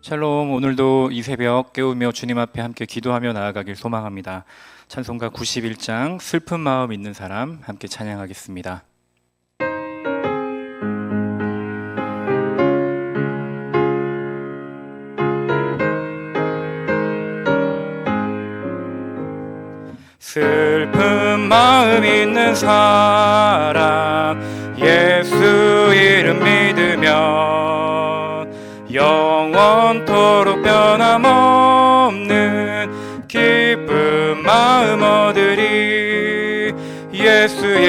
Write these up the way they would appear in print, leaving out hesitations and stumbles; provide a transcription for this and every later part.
샬롬. 오늘도 이 새벽 깨우며 주님 앞에 함께 기도하며 나아가길 소망합니다. 찬송가 91장 슬픈 마음 있는 사람 함께 찬양하겠습니다. 슬픈 마음 있는 사람 예수 이름 믿으면 영원토록 변함없는 기쁜 마음 얻으리. 예수의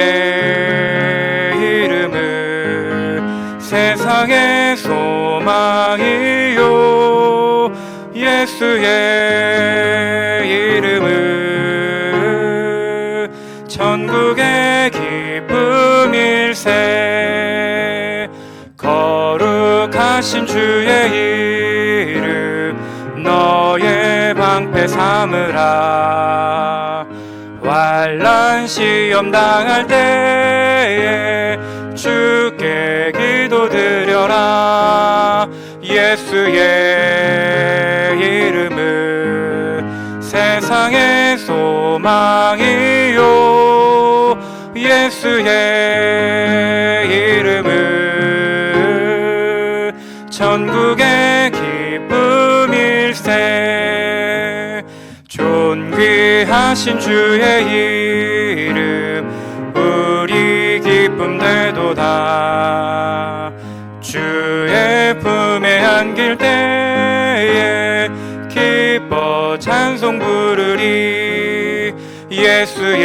이름은 세상의 소망이요, 예수의 이름은 천국의 기쁨일세. 거룩하신 주의 이름 너의 방패 삼으라. 환난 시험 당할 때에 주께 기도드려라. 예수의 이름은 세상의 소망이요, 예수의 이름은 천국의 기쁨일세. 존귀하신 주의 이름 우리 기쁨 되도다. 주의 품에 안길 때에 기뻐 찬송 부르리. 예수의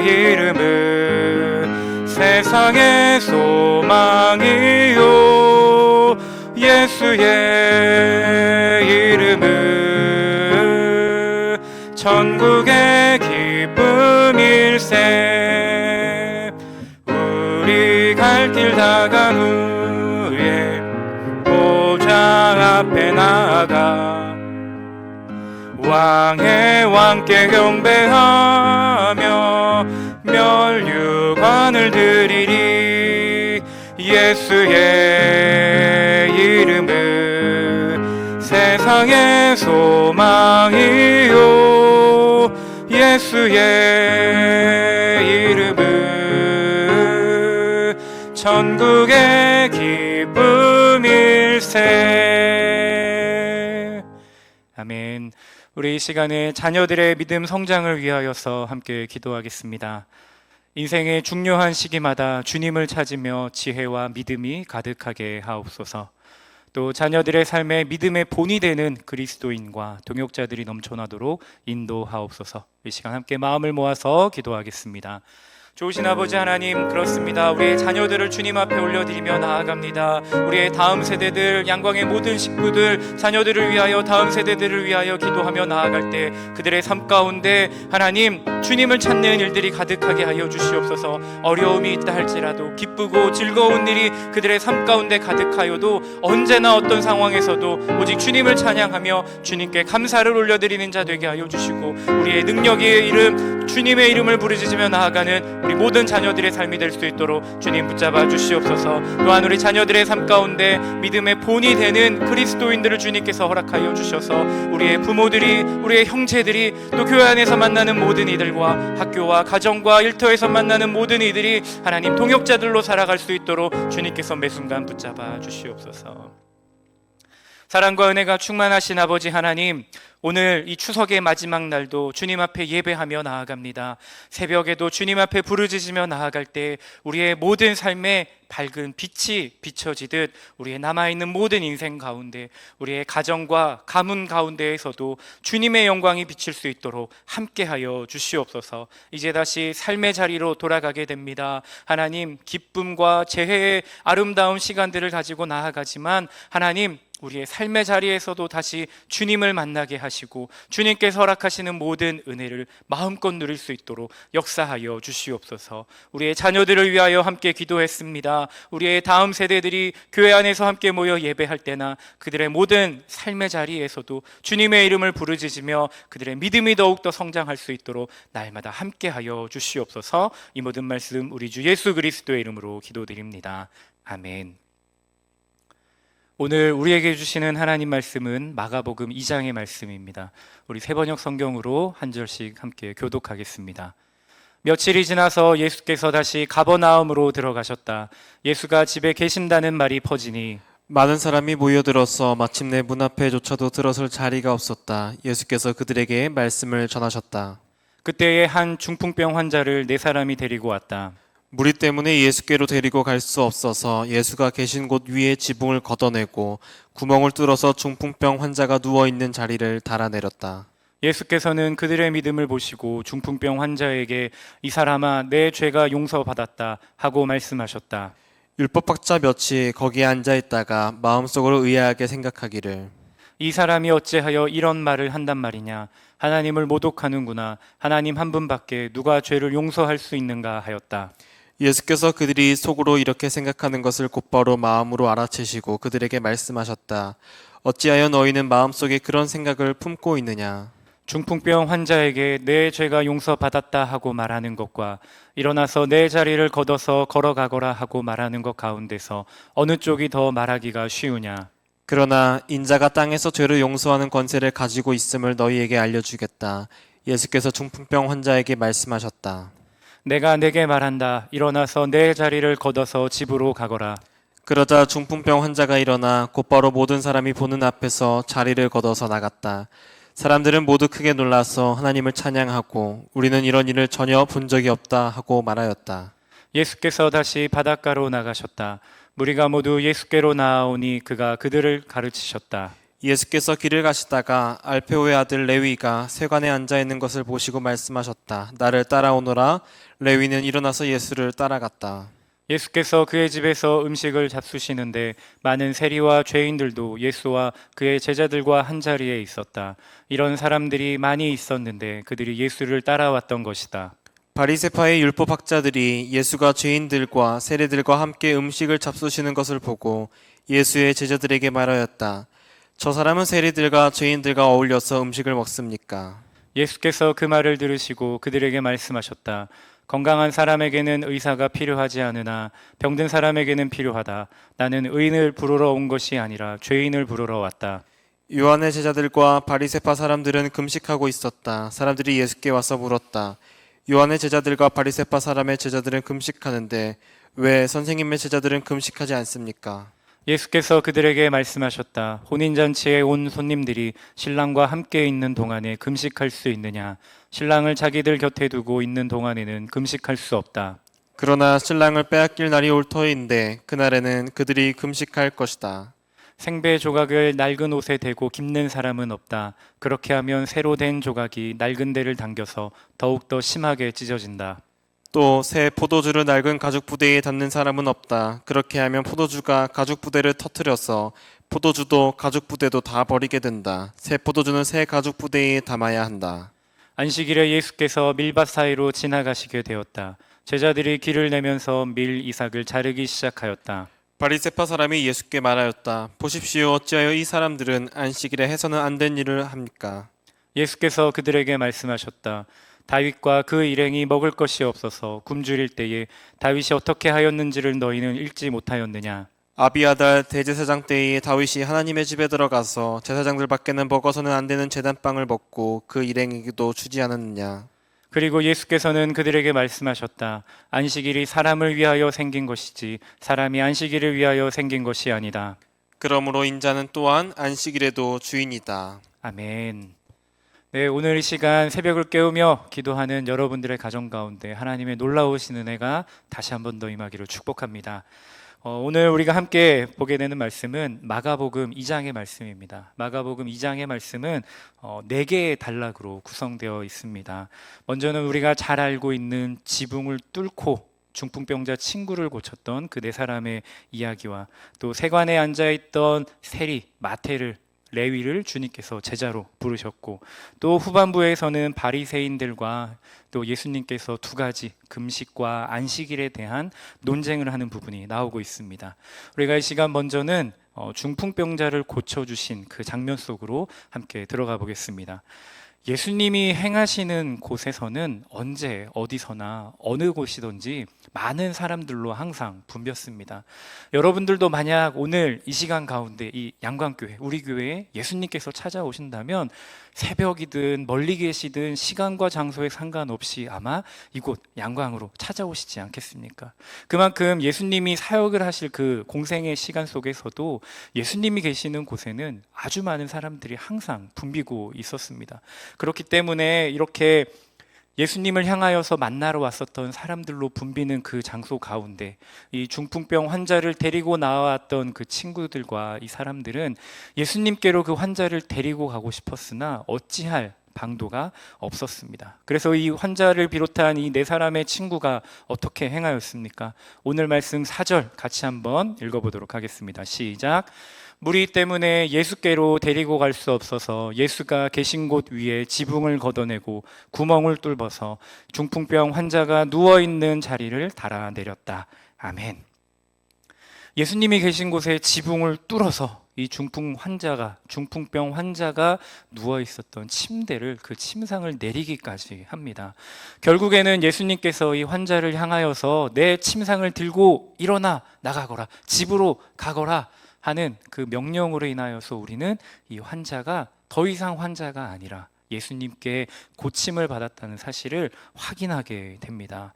이름은 세상의 소망이요, 예수의 이름은 천국의 기쁨일세. 우리 갈 길 다간 후에 보좌 앞에 나아가 왕의 왕께 경배하며 멸류관을 드리리. 예수의 이름은 세상의 소망이요, 예수의 이름은 천국의 기쁨일세. 아멘. 우리 이 시간에 자녀들의 믿음 성장을 위하여서 함께 기도하겠습니다. 인생의 중요한 시기마다 주님을 찾으며 지혜와 믿음이 가득하게 하옵소서. 또 자녀들의 삶에 믿음의 본이 되는 그리스도인과 동역자들이 넘쳐나도록 인도하옵소서. 이 시간 함께 마음을 모아서 기도하겠습니다. 좋으신 아버지 하나님, 그렇습니다. 우리의 자녀들을 주님 앞에 올려드리며 나아갑니다. 우리의 다음 세대들, 양광의 모든 식구들, 자녀들을 위하여, 다음 세대들을 위하여 기도하며 나아갈 때 그들의 삶 가운데 하나님 주님을 찾는 일들이 가득하게 하여 주시옵소서. 어려움이 있다 할지라도 기쁘고 즐거운 일이 그들의 삶 가운데 가득하여도 언제나 어떤 상황에서도 오직 주님을 찬양하며 주님께 감사를 올려드리는 자 되게 하여 주시고, 우리의 능력의 이름, 주님의 이름을 부르짖으며 나아가는 우리 모든 자녀들의 삶이 될 수 있도록 주님 붙잡아 주시옵소서. 또한 우리 자녀들의 삶 가운데 믿음의 본이 되는 그리스도인들을 주님께서 허락하여 주셔서 우리의 부모들이, 우리의 형제들이, 또 교회 안에서 만나는 모든 이들과 학교와 가정과 일터에서 만나는 모든 이들이 하나님 동역자들로 살아갈 수 있도록 주님께서 매 순간 붙잡아 주시옵소서. 사랑과 은혜가 충만하신 아버지 하나님, 오늘 이 추석의 마지막 날도 주님 앞에 예배하며 나아갑니다. 새벽에도 주님 앞에 부르짖으며 나아갈 때 우리의 모든 삶에 밝은 빛이 비춰지듯 우리의 남아있는 모든 인생 가운데, 우리의 가정과 가문 가운데에서도 주님의 영광이 비칠 수 있도록 함께하여 주시옵소서. 이제 다시 삶의 자리로 돌아가게 됩니다. 하나님, 기쁨과 재회의 아름다운 시간들을 가지고 나아가지만 하나님, 우리의 삶의 자리에서도 다시 주님을 만나게 하시고 주님께서 허락하시는 모든 은혜를 마음껏 누릴 수 있도록 역사하여 주시옵소서. 우리의 자녀들을 위하여 함께 기도했습니다. 우리의 다음 세대들이 교회 안에서 함께 모여 예배할 때나 그들의 모든 삶의 자리에서도 주님의 이름을 부르짖으며 그들의 믿음이 더욱더 성장할 수 있도록 날마다 함께하여 주시옵소서. 이 모든 말씀 우리 주 예수 그리스도의 이름으로 기도드립니다. 아멘. 오늘 우리에게 주시는 하나님 말씀은 마가복음 2장의 말씀입니다. 우리 새번역 성경으로 한 절씩 함께 교독하겠습니다. 며칠이 지나서 예수께서 다시 가버나움으로 들어가셨다. 예수가 집에 계신다는 말이 퍼지니 많은 사람이 모여들어서 마침내 문 앞에 조차도 들어설 자리가 없었다. 예수께서 그들에게 말씀을 전하셨다. 그때에 한 중풍병 환자를 네 사람이 데리고 왔다. 무리 때문에 예수께로 데리고 갈 수 없어서 예수가 계신 곳 위에 지붕을 걷어내고 구멍을 뚫어서 중풍병 환자가 누워있는 자리를 달아내렸다. 예수께서는 그들의 믿음을 보시고 중풍병 환자에게 이 사람아 내 죄가 용서받았다 하고 말씀하셨다. 율법학자 몇이 거기에 앉아있다가 마음속으로 의아하게 생각하기를 이 사람이 어찌하여 이런 말을 한단 말이냐. 하나님을 모독하는구나. 하나님 한 분밖에 누가 죄를 용서할 수 있는가 하였다. 예수께서 그들이 속으로 이렇게 생각하는 것을 곧바로 마음으로 알아채시고 그들에게 말씀하셨다. 어찌하여 너희는 마음속에 그런 생각을 품고 있느냐. 중풍병 환자에게 내 죄가 용서받았다 하고 말하는 것과 일어나서 내 자리를 걷어서 걸어가거라 하고 말하는 것 가운데서 어느 쪽이 더 말하기가 쉬우냐. 그러나 인자가 땅에서 죄를 용서하는 권세를 가지고 있음을 너희에게 알려주겠다. 예수께서 중풍병 환자에게 말씀하셨다. 내가 내게 말한다. 일어나서 내 자리를 걷어서 집으로 가거라. 그러자 중풍병 환자가 일어나 곧바로 모든 사람이 보는 앞에서 자리를 걷어서 나갔다. 사람들은 모두 크게 놀라서 하나님을 찬양하고 우리는 이런 일을 전혀 본 적이 없다 하고 말하였다. 예수께서 다시 바닷가로 나가셨다. 무리가 모두 예수께로 나아오니 그가 그들을 가르치셨다. 예수께서 길을 가시다가 알페오의 아들 레위가 세관에 앉아 있는 것을 보시고 말씀하셨다. 나를 따라오너라. 레위는 일어나서 예수를 따라갔다. 예수께서 그의 집에서 음식을 잡수시는데 많은 세리와 죄인들도 예수와 그의 제자들과 한자리에 있었다. 이런 사람들이 많이 있었는데 그들이 예수를 따라왔던 것이다. 바리새파의 율법학자들이 예수가 죄인들과 세리들과 함께 음식을 잡수시는 것을 보고 예수의 제자들에게 말하였다. 저 사람은 세리들과 죄인들과 어울려서 음식을 먹습니까? 예수께서 그 말을 들으시고 그들에게 말씀하셨다. 건강한 사람에게는 의사가 필요하지 않으나 병든 사람에게는 필요하다. 나는 의인을 부르러 온 것이 아니라 죄인을 부르러 왔다. 요한의 제자들과 바리새파 사람들은 금식하고 있었다. 사람들이 예수께 와서 물었다. 요한의 제자들과 바리새파 사람의 제자들은 금식하는데 왜 선생님의 제자들은 금식하지 않습니까? 예수께서 그들에게 말씀하셨다. 혼인잔치에 온 손님들이 신랑과 함께 있는 동안에 금식할 수 있느냐? 신랑을 자기들 곁에 두고 있는 동안에는 금식할 수 없다. 그러나 신랑을 빼앗길 날이 올 터인데 그날에는 그들이 금식할 것이다. 생배 조각을 낡은 옷에 대고 깁는 사람은 없다. 그렇게 하면 새로 된 조각이 낡은 데를 당겨서 더욱더 심하게 찢어진다. 또 새 포도주를 낡은 가죽 부대에 담는 사람은 없다. 그렇게 하면 포도주가 가죽 부대를 터뜨려서 포도주도 가죽 부대도 다 버리게 된다. 새 포도주는 새 가죽 부대에 담아야 한다. 안식일에 예수께서 밀밭 사이로 지나가시게 되었다. 제자들이 길을 내면서 밀 이삭을 자르기 시작하였다. 바리새파 사람이 예수께 말하였다. 보십시오. 어찌하여 이 사람들은 안식일에 해서는 안 된 일을 합니까? 예수께서 그들에게 말씀하셨다. 다윗과 그 일행이 먹을 것이 없어서 굶주릴 때에 다윗이 어떻게 하였는지를 너희는 읽지 못하였느냐? 아비아달 대제사장 때에 다윗이 하나님의 집에 들어가서 제사장들 밖에는 먹어서는 안 되는 제단빵을 먹고 그 일행에게도 주지 않았느냐? 그리고 예수께서는 그들에게 말씀하셨다. 안식일이 사람을 위하여 생긴 것이지 사람이 안식일을 위하여 생긴 것이 아니다. 그러므로 인자는 또한 안식일에도 주인이다. 아멘. 네, 오늘 이 시간 새벽을 깨우며 기도하는 여러분들의 가정 가운데 하나님의 놀라우신 은혜가 다시 한 번 더 임하기를 축복합니다. 오늘 우리가 함께 보게 되는 말씀은 마가복음 2장의 말씀입니다. 마가복음 2장의 말씀은 4개의 단락으로 구성되어 있습니다. 먼저는 우리가 잘 알고 있는 지붕을 뚫고 중풍병자 친구를 고쳤던 그 네 사람의 이야기와 또 세관에 앉아있던 세리 마태를 레위를 주님께서 제자로 부르셨고 또 후반부에서는 바리새인들과 또 예수님께서 두 가지 금식과 안식일에 대한 논쟁을 하는 부분이 나오고 있습니다. 우리가 이 시간 먼저는 중풍병자를 고쳐주신 그 장면 속으로 함께 들어가 보겠습니다. 예수님이 행하시는 곳에서는 언제 어디서나 어느 곳이든지 많은 사람들로 항상 붐볐습니다. 여러분들도 만약 오늘 이 시간 가운데 이 양광교회, 우리 교회에 예수님께서 찾아오신다면 새벽이든 멀리 계시든 시간과 장소에 상관없이 아마 이곳 양광으로 찾아오시지 않겠습니까? 그만큼 예수님이 사역을 하실 그 공생의 시간 속에서도 예수님이 계시는 곳에는 아주 많은 사람들이 항상 붐비고 있었습니다. 그렇기 때문에 이렇게 예수님을 향하여서 만나러 왔었던 사람들로 붐비는 그 장소 가운데 이 중풍병 환자를 데리고 나왔던 그 친구들과 이 사람들은 예수님께로 그 환자를 데리고 가고 싶었으나 어찌할 방도가 없었습니다. 그래서 이 환자를 비롯한 이 네 사람의 친구가 어떻게 행하였습니까? 오늘 말씀 4절 같이 한번 읽어보도록 하겠습니다. 시작. 무리 때문에 예수께로 데리고 갈 수 없어서 예수가 계신 곳 위에 지붕을 걷어내고 구멍을 뚫어서 중풍병 환자가 누워있는 자리를 달아내렸다. 아멘. 예수님이 계신 곳에 지붕을 뚫어서 이 중풍병 환자가 누워 있었던 침대를 그 침상을 내리기까지 합니다. 결국에는 예수님께서 이 환자를 향하여서 내 침상을 들고 일어나 나가거라, 집으로 가거라 하는 그 명령으로 인하여서 우리는 이 환자가 더 이상 환자가 아니라 예수님께 고침을 받았다는 사실을 확인하게 됩니다.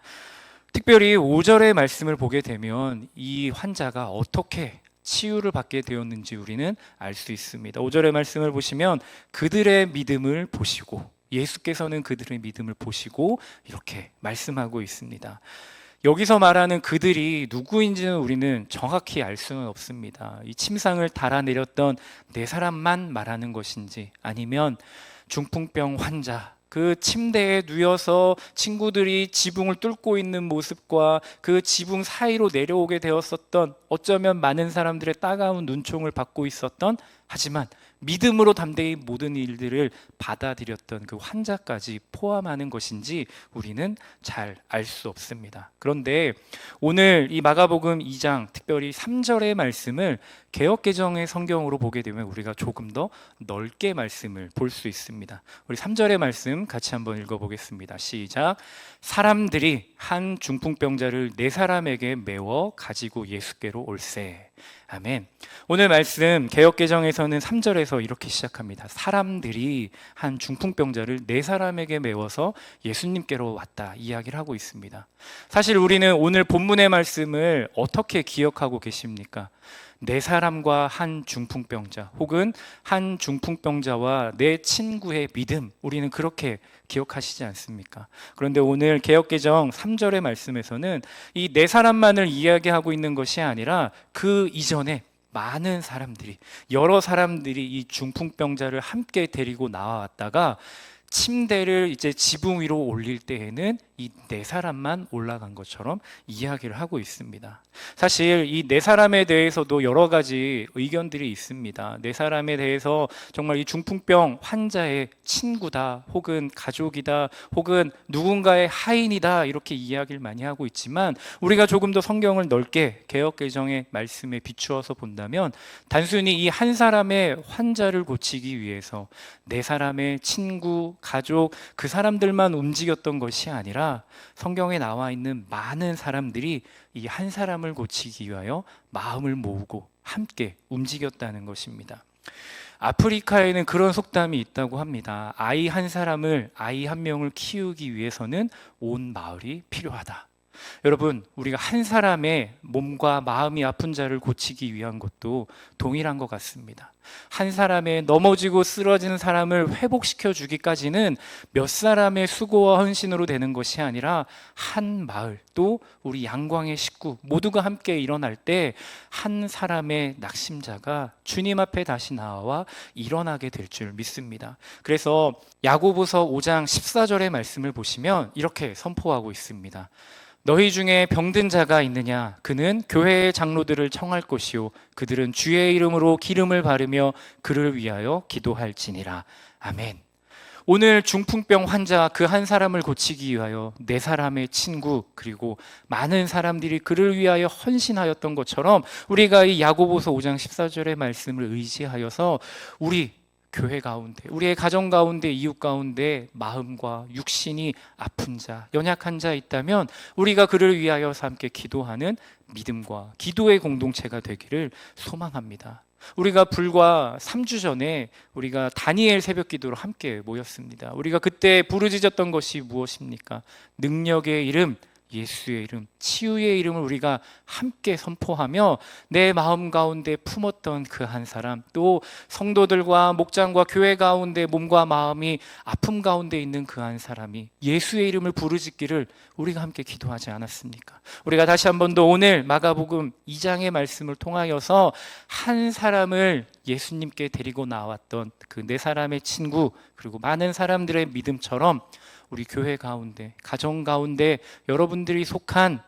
특별히 5절의 말씀을 보게 되면 이 환자가 어떻게 치유를 받게 되었는지 우리는 알 수 있습니다. 5절의 말씀을 보시면 그들의 믿음을 보시고, 예수께서는 그들의 믿음을 보시고 이렇게 말씀하고 있습니다. 여기서 말하는 그들이 누구인지는 우리는 정확히 알 수는 없습니다. 이 침상을 달아내렸던 네 사람만 말하는 것인지, 아니면 중풍병 환자, 그 침대에 누워서 친구들이 지붕을 뚫고 있는 모습과 그 지붕 사이로 내려오게 되었었던, 어쩌면 많은 사람들의 따가운 눈총을 받고 있었던, 하지만 믿음으로 담대히 모든 일들을 받아들였던 그 환자까지 포함하는 것인지 우리는 잘 알 수 없습니다. 그런데 오늘 이 마가복음 2장 특별히 3절의 말씀을 개역개정의 성경으로 보게 되면 우리가 조금 더 넓게 말씀을 볼 수 있습니다. 우리 3절의 말씀 같이 한번 읽어보겠습니다. 시작. 사람들이 한 중풍병자를 네 사람에게 메워 가지고 예수께로 올세. 아멘. 오늘 말씀 개역개정에서는 3절에서 이렇게 시작합니다. 사람들이 한 중풍병자를 네 사람에게 메워서 예수님께로 왔다 이야기를 하고 있습니다. 사실 우리는 오늘 본문의 말씀을 어떻게 기억하고 계십니까? 네 사람과 한 중풍병자, 혹은 한 중풍병자와 내 친구의 믿음, 우리는 그렇게 기억하시지 않습니까? 그런데 오늘 개역개정 3절의 말씀에서는 이 네 사람만을 이야기하고 있는 것이 아니라 그 이전에 많은 사람들이, 여러 사람들이 이 중풍병자를 함께 데리고 나왔다가 침대를 이제 지붕 위로 올릴 때에는 이 네 사람만 올라간 것처럼 이야기를 하고 있습니다. 사실 이 네 사람에 대해서도 여러 가지 의견들이 있습니다. 네 사람에 대해서 정말 이 중풍병 환자의 친구다, 혹은 가족이다, 혹은 누군가의 하인이다, 이렇게 이야기를 많이 하고 있지만 우리가 조금 더 성경을 넓게 개역개정의 말씀에 비추어서 본다면 단순히 이 한 사람의 환자를 고치기 위해서 네 사람의 친구, 가족, 그 사람들만 움직였던 것이 아니라 성경에 나와 있는 많은 사람들이 이 한 사람을 고치기 위하여 마음을 모으고 함께 움직였다는 것입니다. 아프리카에는 그런 속담이 있다고 합니다. 아이 한 사람을, 아이 한 명을 키우기 위해서는 온 마을이 필요하다. 여러분, 우리가 한 사람의 몸과 마음이 아픈 자를 고치기 위한 것도 동일한 것 같습니다. 한 사람의 넘어지고 쓰러지는 사람을 회복시켜 주기까지는 몇 사람의 수고와 헌신으로 되는 것이 아니라 한 마을, 또 우리 양광의 식구 모두가 함께 일어날 때 한 사람의 낙심자가 주님 앞에 다시 나와 일어나게 될 줄 믿습니다. 그래서 야고보서 5장 14절의 말씀을 보시면 이렇게 선포하고 있습니다. 너희 중에 병든 자가 있느냐? 그는 교회의 장로들을 청할 것이요 그들은 주의 이름으로 기름을 바르며 그를 위하여 기도할지니라. 아멘. 오늘 중풍병 환자 그 한 사람을 고치기 위하여 네 사람의 친구, 그리고 많은 사람들이 그를 위하여 헌신하였던 것처럼 우리가 이 야고보서 5장 14절의 말씀을 의지하여서 우리 교회 가운데, 우리의 가정 가운데, 이웃 가운데 마음과 육신이 아픈 자, 연약한 자 있다면 우리가 그를 위하여서 함께 기도하는 믿음과 기도의 공동체가 되기를 소망합니다. 우리가 불과 3주 전에 우리가 다니엘 새벽 기도로 함께 모였습니다. 우리가 그때 부르짖었던 것이 무엇입니까? 능력의 이름, 예수의 이름, 치유의 이름을 우리가 함께 선포하며 내 마음 가운데 품었던 그 한 사람, 또 성도들과 목장과 교회 가운데 몸과 마음이 아픔 가운데 있는 그 한 사람이 예수의 이름을 부르짖기를 우리가 함께 기도하지 않았습니까? 우리가 다시 한 번 더 오늘 마가복음 2장의 말씀을 통하여서 한 사람을 예수님께 데리고 나왔던 그 네 사람의 친구, 그리고 많은 사람들의 믿음처럼 우리 교회 가운데, 가정 가운데 여러분들이 속한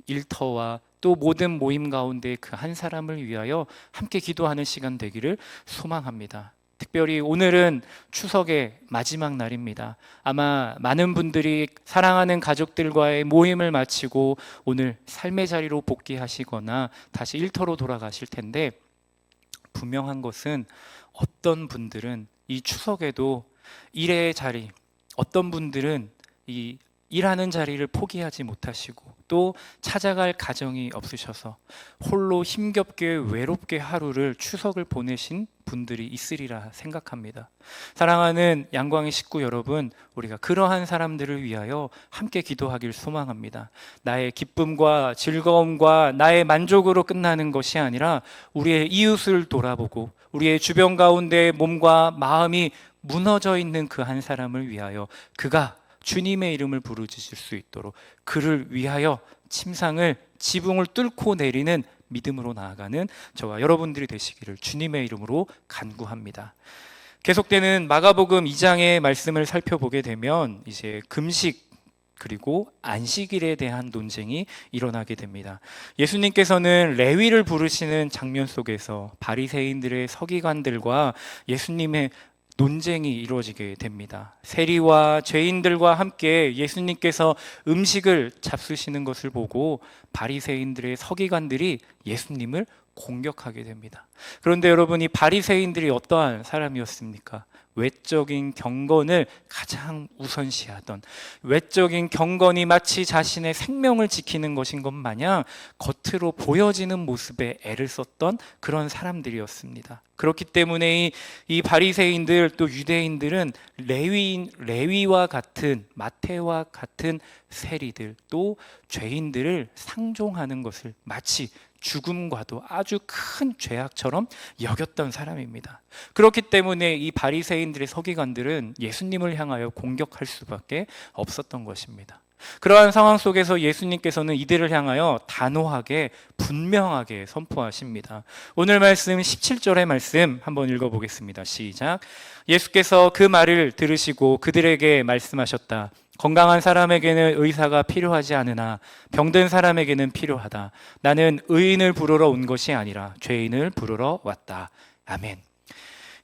일터와 또 모든 모임 가운데 그 한 사람을 위하여 함께 기도하는 시간 되기를 소망합니다. 특별히 오늘은 추석의 마지막 날입니다. 아마 많은 분들이 사랑하는 가족들과의 모임을 마치고 오늘 삶의 자리로 복귀하시거나 다시 일터로 돌아가실 텐데, 분명한 것은 어떤 분들은 이 추석에도 일의 자리, 어떤 분들은 이 일하는 자리를 포기하지 못하시고 또 찾아갈 가정이 없으셔서 홀로 힘겹게 외롭게 하루를 추석을 보내신 분들이 있으리라 생각합니다. 사랑하는 양광의 식구 여러분, 우리가 그러한 사람들을 위하여 함께 기도하길 소망합니다. 나의 기쁨과 즐거움과 나의 만족으로 끝나는 것이 아니라 우리의 이웃을 돌아보고 우리의 주변 가운데 몸과 마음이 무너져 있는 그 한 사람을 위하여 그가 주님의 이름을 부르짖을 수 있도록 그를 위하여 침상을 지붕을 뚫고 내리는 믿음으로 나아가는 저와 여러분들이 되시기를 주님의 이름으로 간구합니다. 계속되는 마가복음 2장의 말씀을 살펴보게 되면 이제 금식 그리고 안식일에 대한 논쟁이 일어나게 됩니다. 예수님께서는 레위를 부르시는 장면 속에서 바리새인들의 서기관들과 예수님의 논쟁이 이루어지게 됩니다. 세리와 죄인들과 함께 예수님께서 음식을 잡수시는 것을 보고 바리새인들의 서기관들이 예수님을 공격하게 됩니다. 그런데 여러분, 이 바리새인들이 어떠한 사람이었습니까? 외적인 경건을 가장 우선시하던, 외적인 경건이 마치 자신의 생명을 지키는 것인 것 마냥 겉으로 보여지는 모습에 애를 썼던 그런 사람들이었습니다. 그렇기 때문에 이 바리새인들 또 유대인들은 레위와 같은, 마태와 같은 세리들 또 죄인들을 상종하는 것을 마치 죽음과도 아주 큰 죄악처럼 여겼던 사람입니다. 그렇기 때문에 이 바리새인들의 서기관들은 예수님을 향하여 공격할 수밖에 없었던 것입니다. 그러한 상황 속에서 예수님께서는 이들을 향하여 단호하게 분명하게 선포하십니다. 오늘 말씀 17절의 말씀 한번 읽어보겠습니다. 시작. 예수께서 그 말을 들으시고 그들에게 말씀하셨다. 건강한 사람에게는 의사가 필요하지 않으나 병든 사람에게는 필요하다. 나는 의인을 부르러 온 것이 아니라 죄인을 부르러 왔다. 아멘.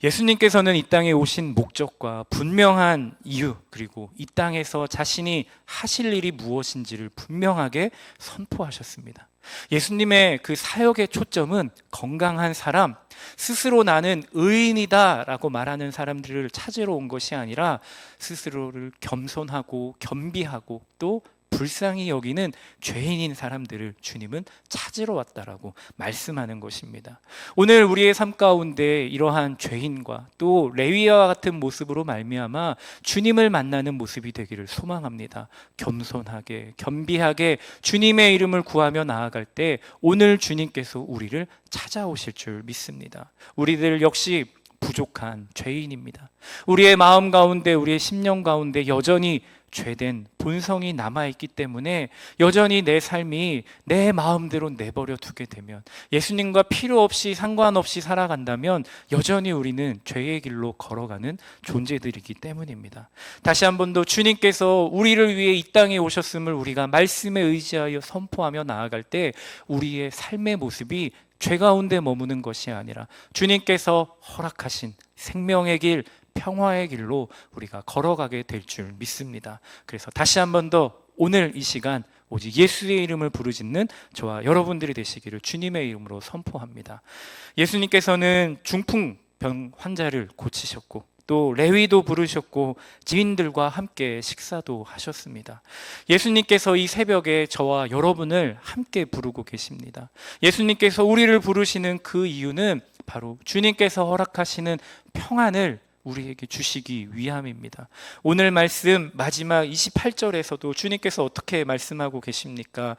예수님께서는 이 땅에 오신 목적과 분명한 이유, 그리고 이 땅에서 자신이 하실 일이 무엇인지를 분명하게 선포하셨습니다. 예수님의 그 사역의 초점은 건강한 사람, 스스로 나는 의인이다 라고 말하는 사람들을 찾으러 온 것이 아니라 스스로를 겸손하고 겸비하고 또 불쌍히 여기는 죄인인 사람들을 주님은 찾으러 왔다라고 말씀하는 것입니다. 오늘 우리의 삶 가운데 이러한 죄인과 또 레위와 같은 모습으로 말미암아 주님을 만나는 모습이 되기를 소망합니다. 겸손하게 겸비하게 주님의 이름을 구하며 나아갈 때 오늘 주님께서 우리를 찾아오실 줄 믿습니다. 우리들 역시 부족한 죄인입니다. 우리의 마음 가운데 우리의 심령 가운데 여전히 죄된 본성이 남아있기 때문에 여전히 내 삶이 내 마음대로 내버려 두게 되면, 예수님과 필요 없이 상관없이 살아간다면 여전히 우리는 죄의 길로 걸어가는 존재들이기 때문입니다. 다시 한 번 더 주님께서 우리를 위해 이 땅에 오셨음을 우리가 말씀에 의지하여 선포하며 나아갈 때 우리의 삶의 모습이 죄 가운데 머무는 것이 아니라 주님께서 허락하신 생명의 길, 평화의 길로 우리가 걸어가게 될 줄 믿습니다. 그래서 다시 한 번 더 오늘 이 시간 오직 예수의 이름을 부르짖는 저와 여러분들이 되시기를 주님의 이름으로 선포합니다. 예수님께서는 중풍 병 환자를 고치셨고 또 레위도 부르셨고 지인들과 함께 식사도 하셨습니다. 예수님께서 이 새벽에 저와 여러분을 함께 부르고 계십니다. 예수님께서 우리를 부르시는 그 이유는 바로 주님께서 허락하시는 평안을 우리에게 주시기 위함입니다. 오늘 말씀 마지막 28절에서도 주님께서 어떻게 말씀하고 계십니까?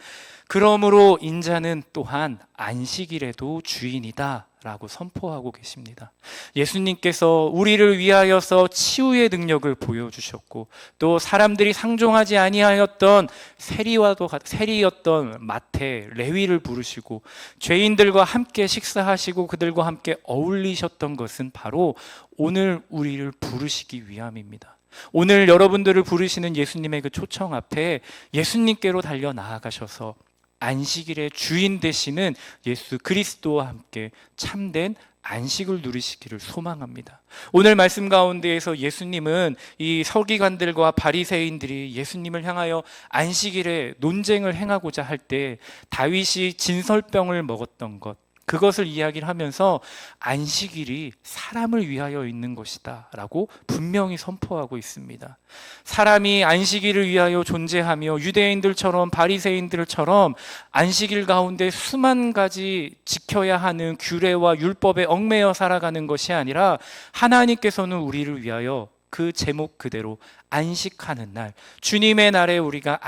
그러므로 인자는 또한 안식일에도 주인이다 라고 선포하고 계십니다. 예수님께서 우리를 위하여서 치유의 능력을 보여주셨고 또 사람들이 상종하지 아니하였던 세리였던 마태, 레위를 부르시고 죄인들과 함께 식사하시고 그들과 함께 어울리셨던 것은 바로 오늘 우리를 부르시기 위함입니다. 오늘 여러분들을 부르시는 예수님의 그 초청 앞에 예수님께로 달려 나아가셔서 안식일의 주인 되시는 예수 그리스도와 함께 참된 안식을 누리시기를 소망합니다. 오늘 말씀 가운데에서 예수님은 이 서기관들과 바리새인들이 예수님을 향하여 안식일에 논쟁을 행하고자 할 때 다윗이 진설병을 먹었던 것, 그것을 이야기를 하면서 안식일이 사람을 위하여 있는 것이다 라고 분명히 선포하고 있습니다. 사람이 안식일을 위하여 존재하며 유대인들처럼 바리새인들처럼 안식일 가운데 수만 가지 지켜야 하는 규례와 율법에 얽매여 살아가는 것이 아니라 하나님께서는 우리를 위하여 그 제목 그대로 안식하는 날, 주님의 날에 우리가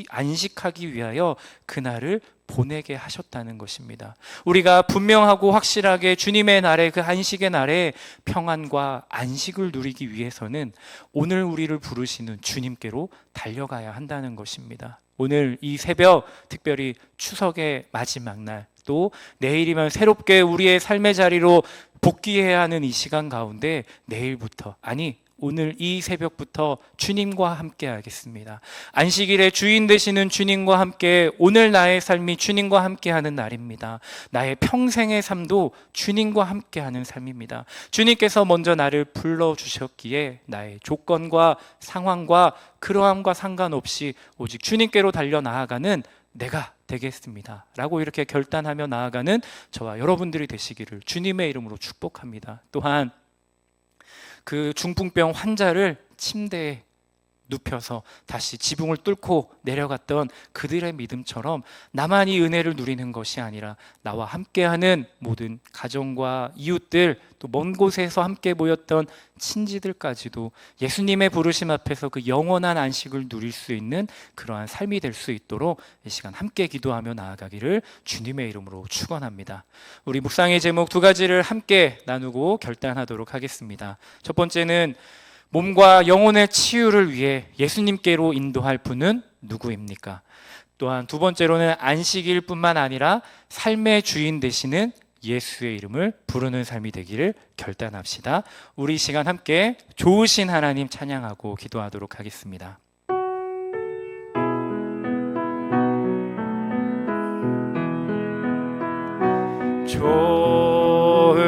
안식하기 위하여 그날을 보내게 하셨다는 것입니다. 우리가 분명하고 확실하게 주님의 날에, 그 안식의 날에 평안과 안식을 누리기 위해서는 오늘 우리를 부르시는 주님께로 달려가야 한다는 것입니다. 오늘 이 새벽, 특별히 추석의 마지막 날, 또 내일이면 새롭게 우리의 삶의 자리로 복귀해야 하는 이 시간 가운데 내일부터, 아니 오늘 이 새벽부터 주님과 함께 하겠습니다. 안식일의 주인 되시는 주님과 함께 오늘 나의 삶이 주님과 함께하는 날입니다. 나의 평생의 삶도 주님과 함께하는 삶입니다. 주님께서 먼저 나를 불러주셨기에 나의 조건과 상황과 그러함과 상관없이 오직 주님께로 달려나아가는 내가 되겠습니다 라고 이렇게 결단하며 나아가는 저와 여러분들이 되시기를 주님의 이름으로 축복합니다. 또한 그 중풍병 환자를 침대에 눕혀서 다시 지붕을 뚫고 내려갔던 그들의 믿음처럼 나만 이 은혜를 누리는 것이 아니라 나와 함께하는 모든 가정과 이웃들, 또 먼 곳에서 함께 모였던 친지들까지도 예수님의 부르심 앞에서 그 영원한 안식을 누릴 수 있는 그러한 삶이 될 수 있도록 이 시간 함께 기도하며 나아가기를 주님의 이름으로 축원합니다. 우리 묵상의 제목 두 가지를 함께 나누고 결단하도록 하겠습니다. 첫 번째는 몸과 영혼의 치유를 위해 예수님께로 인도할 분은 누구입니까? 또한 두 번째로는 안식일뿐만 아니라 삶의 주인 되시는 예수의 이름을 부르는 삶이 되기를 결단합시다. 우리 시간 함께 좋으신 하나님 찬양하고 기도하도록 하겠습니다.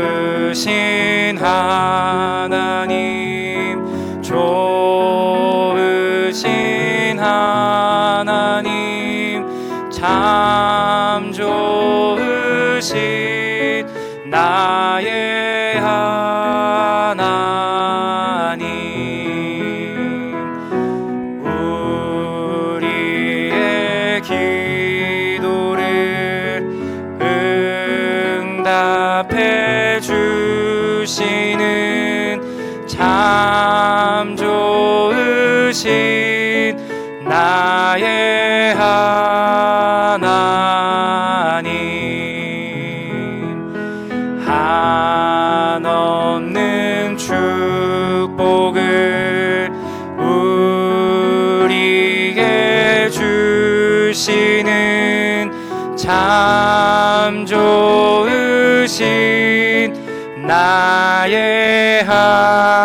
좋으신 하나님, 좋으신 하나님, 참 좋으신 나의 하나님, 우리의 기도를 응답해 주시는 참 좋으신 나의 하나님, 한없는 축복을 우리에게 주시는 참 좋으신 나의 하나님,